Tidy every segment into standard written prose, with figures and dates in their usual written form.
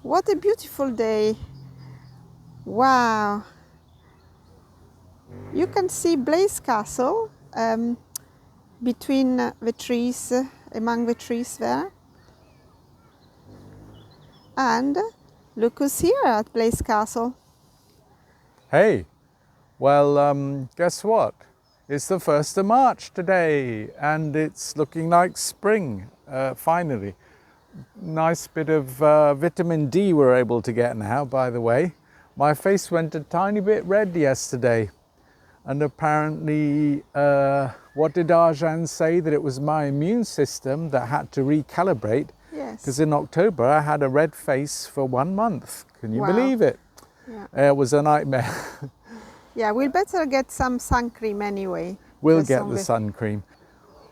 What a beautiful day. Wow. You can see Blaise Castle between the trees, among the trees there. And look who's here at Blaise Castle. Hey, well, guess what? It's the 1st of March today and it's looking like spring, finally. Nice bit of vitamin D we're able to get now, by the way. My face went a tiny bit red yesterday and apparently, what did Arjan say? That it was my immune system that had to recalibrate. Yes. Because in October I had a red face for 1 month. Can you Wow. believe it? Yeah. It was a nightmare. Yeah, we'll better get some sun cream anyway. We'll Just get on the sun cream.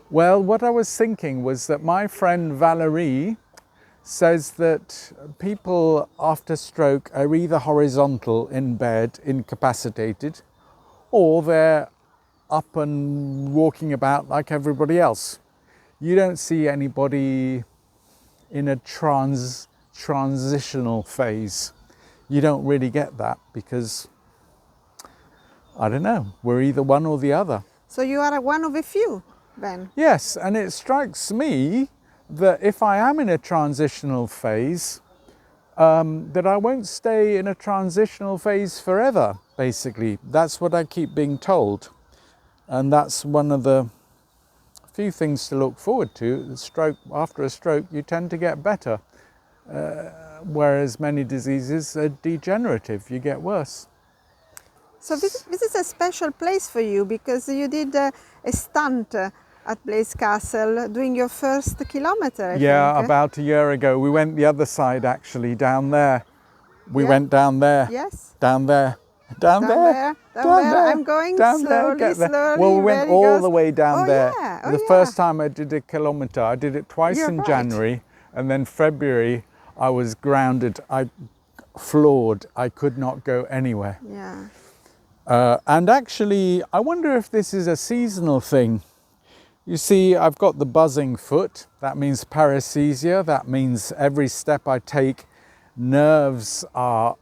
Well, what I was thinking was that my friend Valerie says that people after stroke are either horizontal in bed, incapacitated, or they're up and walking about like everybody else. You don't see anybody in a transitional phase. You don't really get that because, I don't know, we're either one or the other. So you are one of a few then? Yes, and it strikes me that if I am in a transitional phase, that I won't stay in a transitional phase forever, basically. That's what I keep being told. And that's one of the few things to look forward to. The stroke, after a stroke, you tend to get better, whereas many diseases are degenerative, you get worse. So this is a special place for you because you did a stunt at Blaise Castle doing your first kilometer, I think. About a year ago. We went the other side actually, down there. We Yeah. went down there. Yes. Down there. Down there. I'm going slowly, slowly. Well, we went all the way down Oh, there. yeah. Oh, The yeah. first time I did a kilometer, I did it twice You're in right. January, and then February I was grounded. Floored. I could not go anywhere. Yeah. And actually, I wonder if this is a seasonal thing. You see, I've got the buzzing foot. That means paresthesia. That means every step I take, nerves are,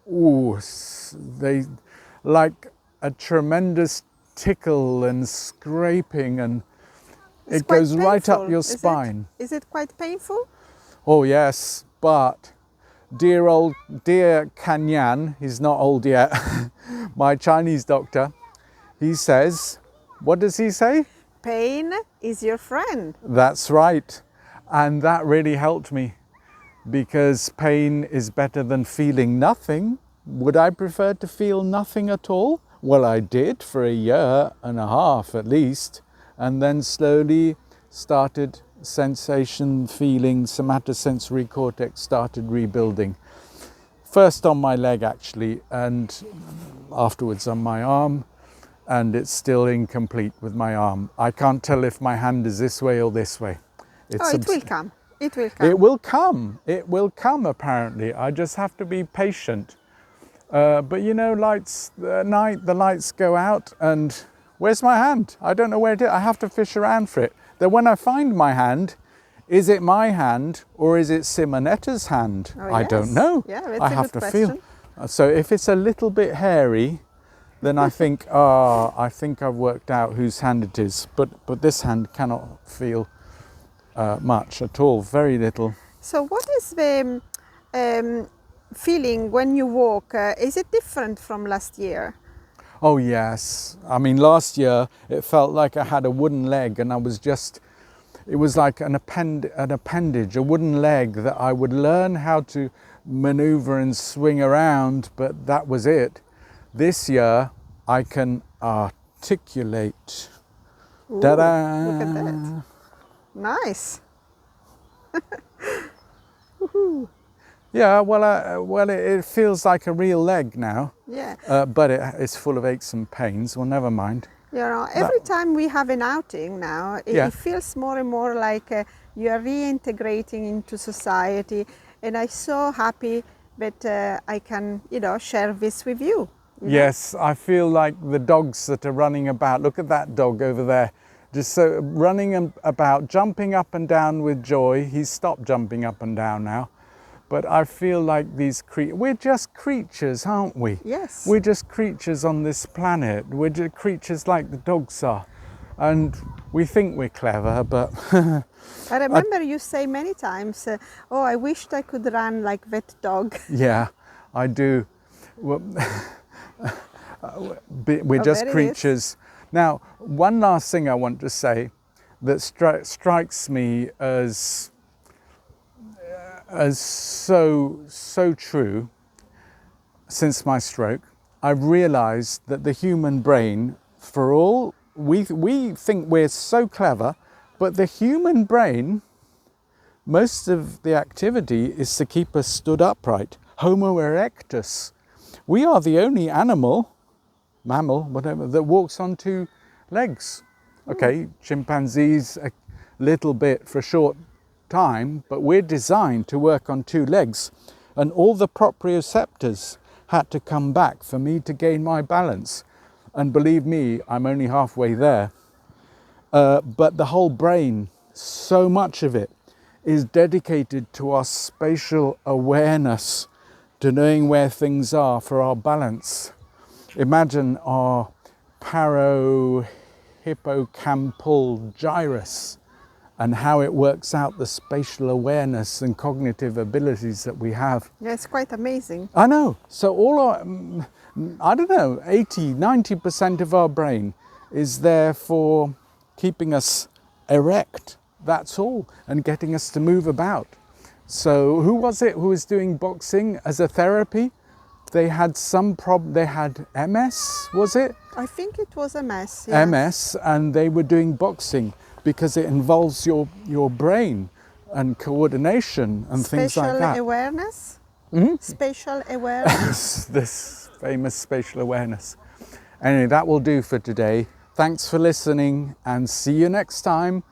they like a tremendous tickle and scraping, and It's it goes quite right up painful, your is it? spine. Is it quite painful? Oh yes, but dear Kanyan, he's not old yet, my Chinese doctor, he says, what does he say? Pain is your friend. That's right. And that really helped me because pain is better than feeling nothing. Would I prefer to feel nothing at all? Well, I did for a year and a half at least, and then slowly started sensation, feeling, somatosensory cortex started rebuilding. First on my leg actually, and afterwards on my arm. And it's still incomplete with my arm. I can't tell if my hand is this way or this way. It will come. It will come. It will come. It will come, apparently. I just have to be patient. But you know, at night the lights go out and where's my hand? I don't know where it is. I have to fish around for it. Then when I find my hand, is it my hand or is it Simonetta's hand? Oh, I yes. don't know. Yeah, that's I a have good to question. feel. So if it's a little bit hairy, then I think, I think I've worked out whose hand it is. But this hand cannot feel much at all, very little. So what is the feeling when you walk? Is it different from last year? Oh yes. I mean, last year it felt like I had a wooden leg and I was just, it was like an appendage, a wooden leg that I would learn how to maneuver and swing around, but that was it. This year I can articulate. Ooh, Ta-da! look at that. Nice. Woohoo. Yeah, well, it feels like a real leg now, Yeah. but it's full of aches and pains. Well, never mind. You know, every time we have an outing now, it feels more and more like you are reintegrating into society, and I'm so happy that I can, share this with you. Yes, I feel like the dogs that are running about. Look at that dog over there. Just so running about, jumping up and down with joy. He's stopped jumping up and down now. But I feel like we're just creatures, aren't we? Yes. We're just creatures on this planet. We're just creatures like the dogs are. And we think we're clever, but... I remember you say many times, oh, I wished I could run like that dog. Yeah, I do. Well, we're just creatures. Now, one last thing I want to say that strikes me as so true since my stroke. I've realized that the human brain, for all we think we're so clever, but the human brain, most of the activity is to keep us stood upright. Homo erectus. We are the only mammal, whatever, that walks on two legs. Okay, chimpanzees a little bit for a short time, but we're designed to work on two legs. And all the proprioceptors had to come back for me to gain my balance. And believe me, I'm only halfway there. But the whole brain, so much of it, is dedicated to our spatial awareness, to knowing where things are for our balance. Imagine our hippocampal gyrus and how it works out the spatial awareness and cognitive abilities that we have. Yeah, it's quite amazing. I know. So all our, I don't know, 80, 90% of our brain is there for keeping us erect. That's all, and getting us to move about. So who was it who was doing boxing as a therapy? They had some problem, they had MS, was it? I think it was MS, yes. MS, and they were doing boxing because it involves your brain and coordination and things like that. Spatial awareness? Mm-hmm. Spatial awareness? This famous spatial awareness. Anyway, that will do for today. Thanks for listening and see you next time.